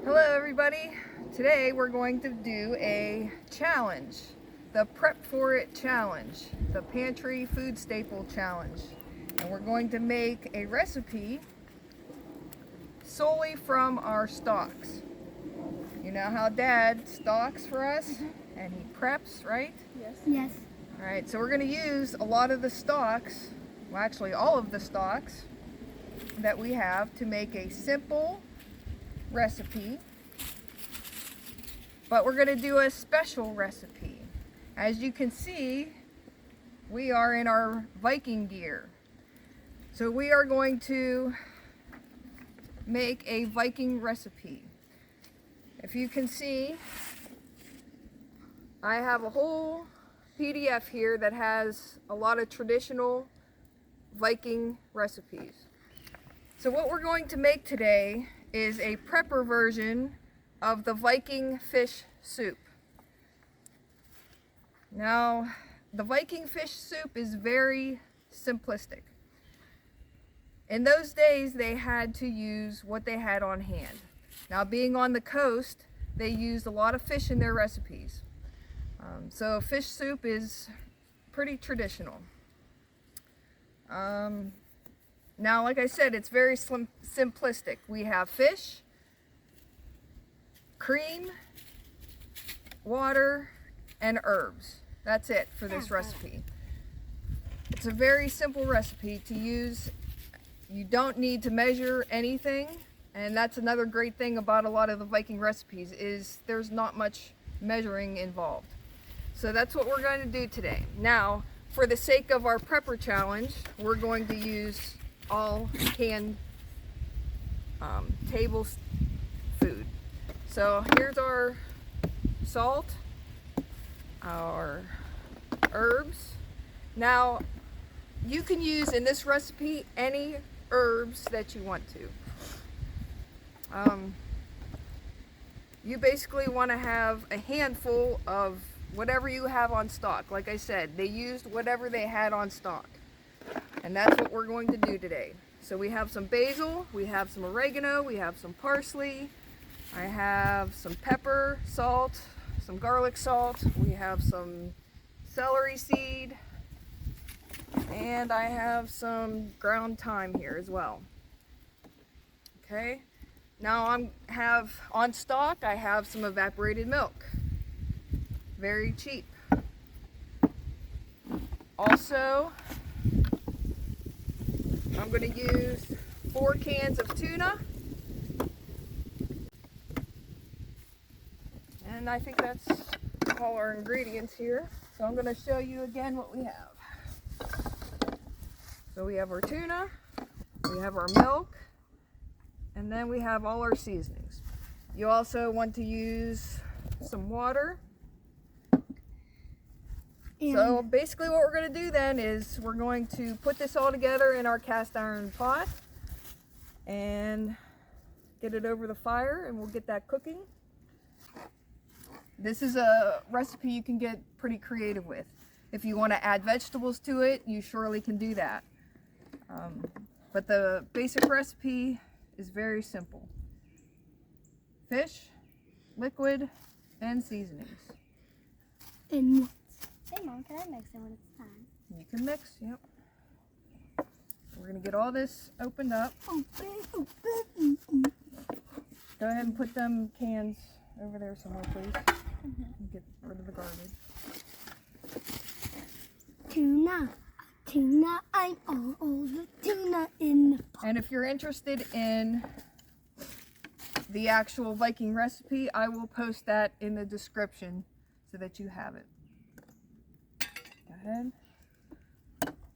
Hello everybody. Today we're going to do a challenge, the Prep For It challenge, the Pantry food staple challenge. And we're going to make a recipe solely from our stocks. You know how Dad stocks for us and he preps, right? Yes. Alright, so we're going to use a lot of the stocks, well actually all of the stocks that we have to make a simple recipe, but we're going to do a special recipe. As you can see, we are in our Viking gear, so we are going to make a Viking recipe. If you can see, I have a whole PDF here that has a lot of traditional Viking recipes. So what we're going to make today is a prepper version of the Viking Fish Soup. Now, the Viking Fish Soup is very simplistic. In those days, they had to use what they had on hand. Now, being on the coast, they used a lot of fish in their recipes. So fish soup is pretty traditional. Now, like I said, it's very simplistic. We have fish, cream, water, and herbs. That's it for this recipe. It's a very simple recipe to use. You don't need to measure anything, and that's another great thing about a lot of the Viking recipes is there's not much measuring involved. So that's what we're going to do today. Now, for the sake of our prepper challenge, we're going to use all canned table food. So here's our salt, our herbs. Now you can use in this recipe any herbs that you want to. You basically want to have a handful of whatever you have on stock. Like I said, they used whatever they had on stock. And that's what we're going to do today. So we have some basil, we have some oregano, we have some parsley, I have some pepper, salt, some garlic salt, we have some celery seed, and I have some ground thyme here as well. Okay, now I have on stock, I have some evaporated milk. Very cheap. Also, I'm going to use 4 cans of tuna, and I think that's all our ingredients here. So I'm going to show you again what we have. So we have our tuna, we have our milk, and then we have all our seasonings. You also want to use some water. So basically what we're going to do then is we're going to put this all together in our cast iron pot and get it over the fire, and we'll get that cooking. This is a recipe you can get pretty creative with. If you want to add vegetables to it, you surely can do that. But the basic recipe is very simple. Fish, liquid, and seasonings. And hey Mom, can I mix it when it's time? You can mix, yep. We're going to get all this opened up. Go ahead and put them cans over there somewhere, please. Get rid of the garbage. Tuna, I'm all the tuna in the pot. And if you're interested in the actual Viking recipe, I will post that in the description so that you have it. Go ahead.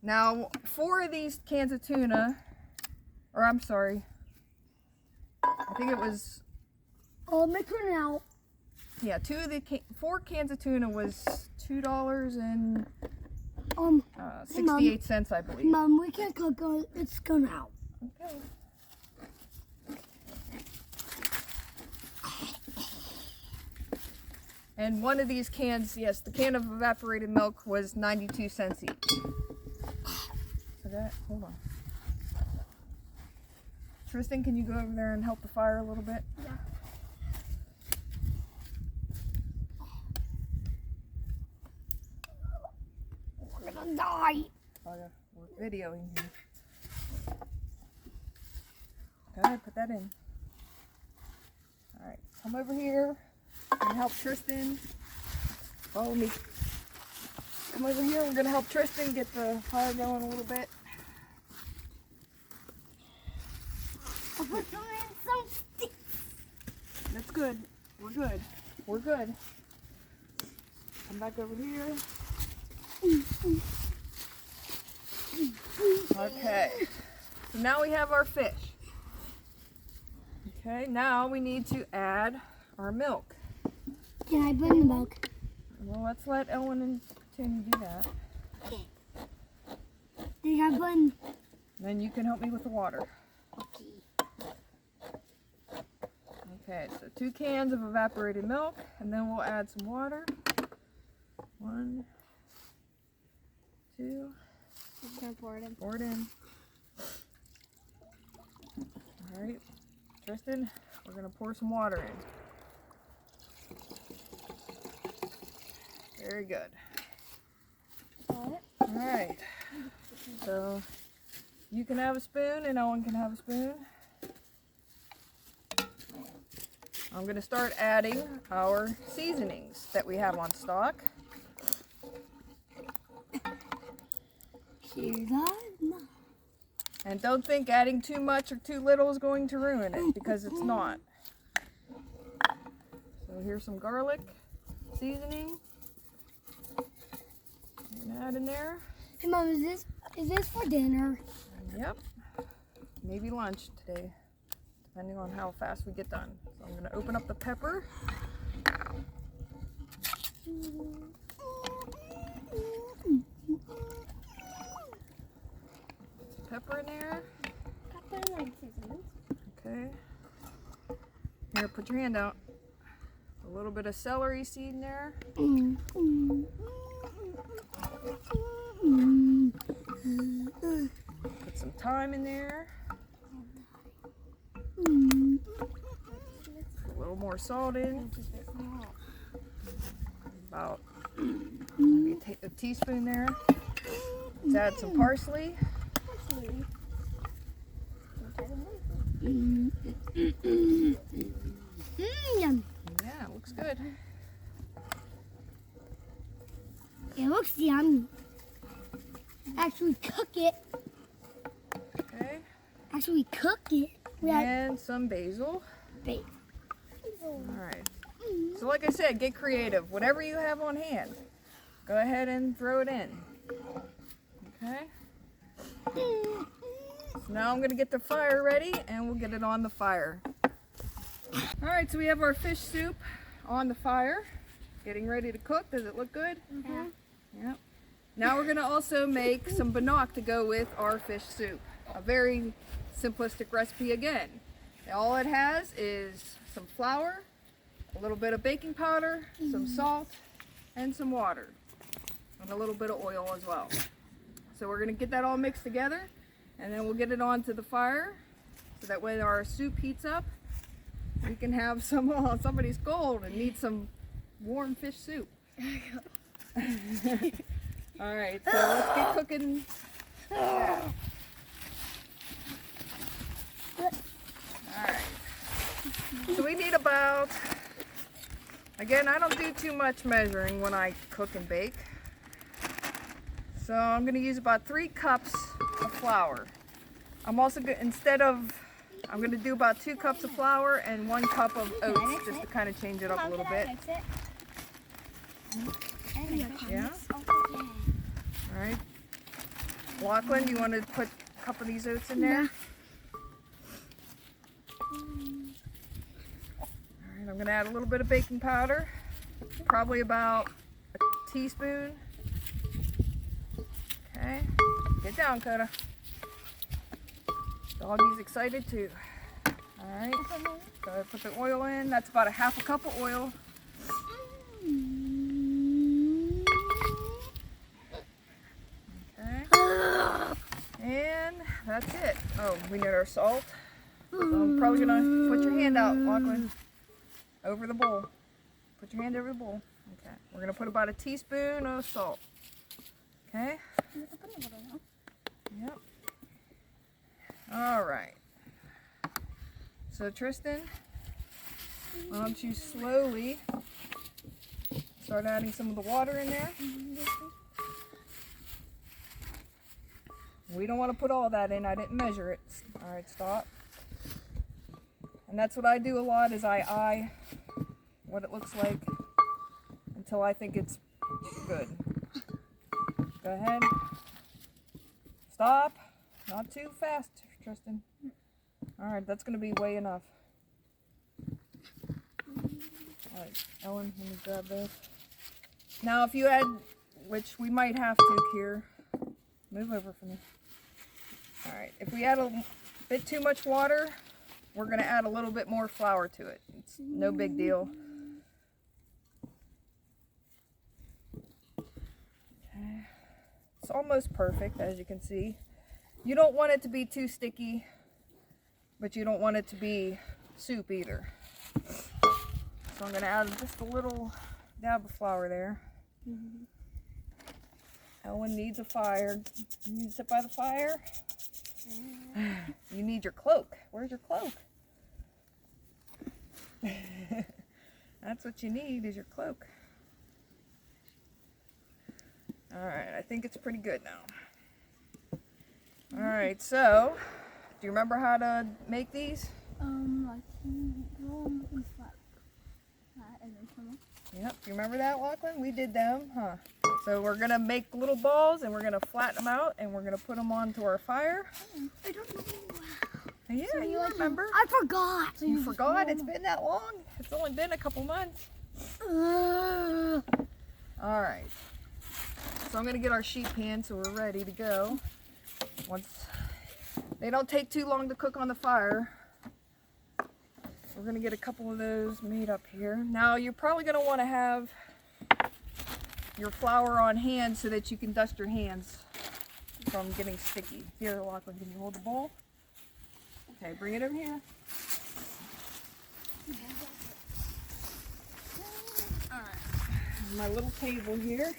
Now, 4 of these cans of tuna, or I'm sorry, I think it was, I'll make it out. yeah, 4 cans of tuna was $2.68, I believe. Mom, we can't cook it. It's gone out. Okay. And one of these cans, yes, the can of evaporated milk was 92 cents each. So that, hold on. Tristan, can you go over there and help the fire a little bit? Yeah. videoing you. Go ahead, put that in. Alright, come over here and help Tristan. Follow me. Come over here, we're going to help Tristan get the fire going a little bit. I'll put some in some sticks. That's good. We're good. We're good. Come back over here. Okay. So now we have our fish. Okay, now we need to add our milk. Can I put in the milk? Well, let's let Ellen and Tim do that. Okay. Then I put in... Then you can help me with the water. Okay. Okay, so 2 cans of evaporated milk, and then we'll add some water. 1, 2. I'm just gonna pour it in. Pour it in. Alright, Tristan, we're going to pour some water in. Very good. Alright, so you can have a spoon and Owen can have a spoon. I'm going to start adding our seasonings that we have on stock. Here's our milk. And don't think adding too much or too little is going to ruin it, because it's not. So here's some garlic seasoning. And add in there. Hey Mom, is this for dinner? Yep. Maybe lunch today, depending on how fast we get done. So I'm going to open up the pepper. Pepper in there. Okay. Here, put your hand out. A little bit of celery seed in there. Put some thyme in there. A little more salt in. About maybe a teaspoon there. Let's add some parsley. Yum. Yeah, it looks good. It looks yummy. Actually cook it. Okay. Actually cook it. We have And some basil. basil. Alright. So like I said, get creative. Whatever you have on hand, go ahead and throw it in. Okay? So now I'm going to get the fire ready and we'll get it on the fire. Alright, so we have our fish soup on the fire, getting ready to cook. Does it look good? Yeah. Yep. Now we're going to also make some bannock to go with our fish soup. A very simplistic recipe again. All it has is some flour, a little bit of baking powder, some salt, and some water, and a little bit of oil as well. So we're going to get that all mixed together, and then we'll get it onto the fire, so that when our soup heats up, we can have some, somebody's cold and need some warm fish soup. Alright, so let's get cooking. Yeah. Alright. So we need about, again, I don't do too much measuring when I cook and bake. So I'm going to use about 3 cups of flour. I'm also going I'm going to do about 2 cups of flour and 1 cup of oats, just to kind of change it up a little bit. Yeah? Alright. Lachlan, you want to put a cup of these oats in there? Alright, I'm going to add a little bit of baking powder. Probably about a teaspoon. Okay. Get down, Coda. Doggy's excited too. Alright. Go ahead, put the oil in. That's about a 1/2 cup of oil. And that's it. Oh, we need our salt. So I'm probably gonna put your hand out, Lachlan, over the bowl. Put your hand over the bowl. Okay. We're gonna put about a teaspoon of salt. Okay. Yep. All right. So Tristan, why don't you slowly start adding some of the water in there? We don't want to put all that in. I didn't measure it. All right, stop. And that's what I do a lot is I eye what it looks like until I think it's good. Go ahead. Stop. Not too fast, Tristan. All right, that's going to be way enough. All right, Ellen, let me grab this. Now, if you add, which we might have to here, move over for me. All right, if we add a bit too much water, we're going to add a little bit more flour to it. It's no big deal. Okay. It's almost perfect, as you can see. You don't want it to be too sticky, but you don't want it to be soup either. So I'm going to add just a little dab of flour there. Ellen needs a fire. You need to sit by the fire. You need your cloak. Where's your cloak? That's what you need, is your cloak. Alright, I think it's pretty good now. Alright, so, do you remember how to make these? Like, roll them in flat, and then turn them. Yep, you remember that, Lachlan? We did them, huh? So we're going to make little balls, and we're going to flatten them out, and we're going to put them onto our fire. I don't know. Yeah, So you remember. I forgot. You forgot? It's been that long? It's only been a couple months. Alright. So I'm going to get our sheet pan so we're ready to go. Once they don't take too long to cook on the fire. We're going to get a couple of those made up here. Now you're probably going to want to have your flour on hand so that you can dust your hands from getting sticky. Here, Lachlan, can you hold the bowl? Okay, bring it over here. Alright, my little table here.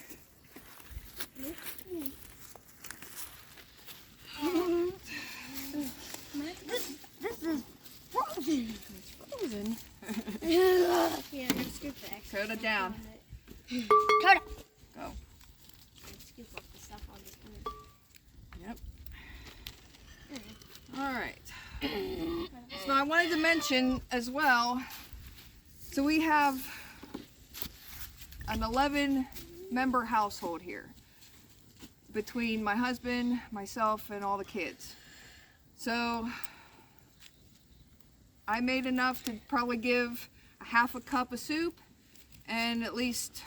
This is frozen. It's frozen. Yeah, I'm gonna scoop back. Coda down. Coda. Go. Scoop up the stuff on this one. Yep. Alright. So I wanted to mention as well, so we have an 11-member household here between my husband, myself, and all the kids. So I made enough to probably give a half a cup of soup and at least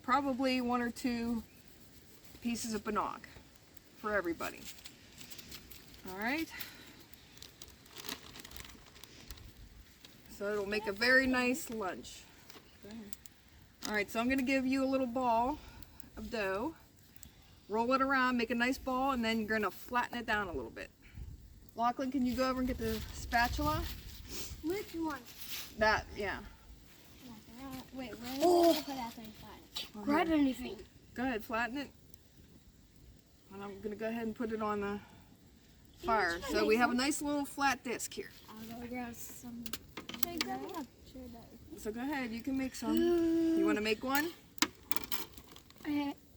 probably 1 or 2 pieces of bannock for everybody. Alright. So it'll make a very nice lunch. Alright, so I'm going to give you a little ball of dough. Roll it around, make a nice ball, and then you're going to flatten it down a little bit. Lachlan, can you go over and get the spatula? Which one? That, yeah. Wait, where did I put that thing flat? Grab anything. Go ahead, flatten it. And I'm going to go ahead and put it on the fire. So we have a nice little flat disc here. I'll go grab some. Should I grab it? Sure does. So go ahead, you can make some. You want to make one?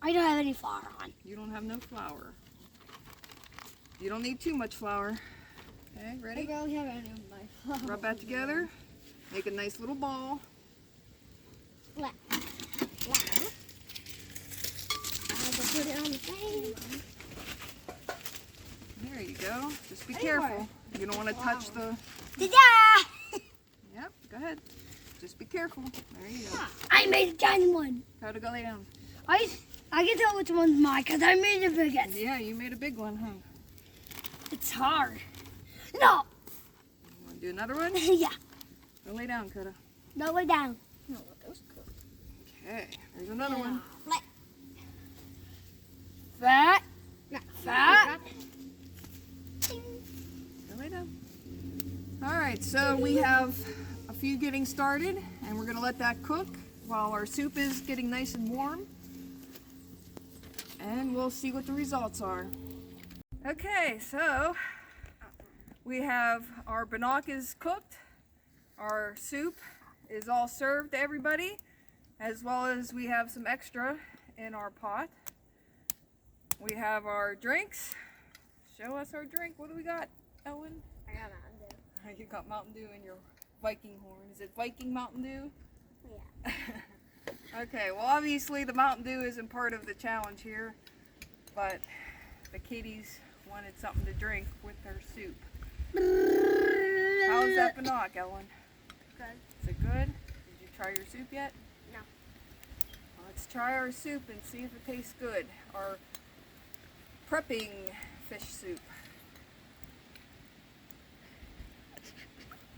I don't have any flour on. You don't have no flour. You don't need too much flour. Okay, ready? I barely have any of my flour. Rub that together. Make a nice little ball. Flat. Flat. I'll go put it on the thing. There you go. Just be careful. You don't want to touch the... Ta-da! Yep, go ahead. Just be careful. There you go. I made a tiny one. How to go lay down. I can tell which one's mine because I made the biggest. Yeah, you made a big one, huh? It's hard. No. You want to do another one? Yeah. Go lay down, Coda. No, lay down. No, those cool. Okay, there's another one. Flat. Fat. Fat. Go lay down. All right, so we have a few getting started, and we're going to let that cook while our soup is getting nice and warm. And we'll see what the results are. Okay, so we have our bannock is cooked. Our soup is all served to everybody, as well as we have some extra in our pot. We have our drinks. Show us our drink. What do we got, Ellen? I got Mountain Dew. You got Mountain Dew in your Viking horn. Is it Viking Mountain Dew? Yeah. Okay, well obviously the Mountain Dew isn't part of the challenge here, but the kitties wanted something to drink with their soup. How's that bannock, Ellen? Good. Is it good? Did you try your soup yet? No. Well, let's try our soup and see if it tastes good. Our prepping fish soup.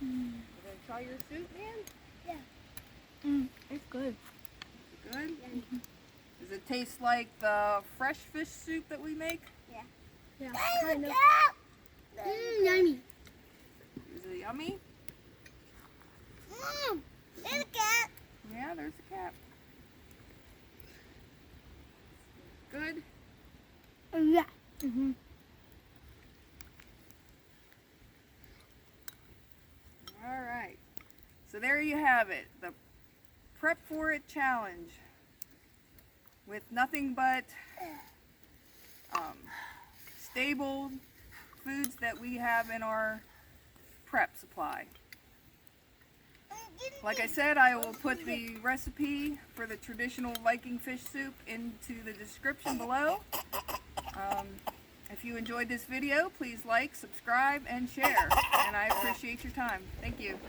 You gonna try your soup, man? Yeah. It's good. Is it good? Yeah. Does it taste like the fresh fish soup that we make? Yeah, kind of. Yummy. Is it yummy? There's a cat. Yeah, there's a cat. Good? Yeah. All right. So there you have it. The Prep For It challenge with nothing but stable foods that we have in our prep supply. Like I said, I will put the recipe for the traditional Viking fish soup into the description below. If you enjoyed this video, please like, subscribe, and share. And I appreciate your time. Thank you.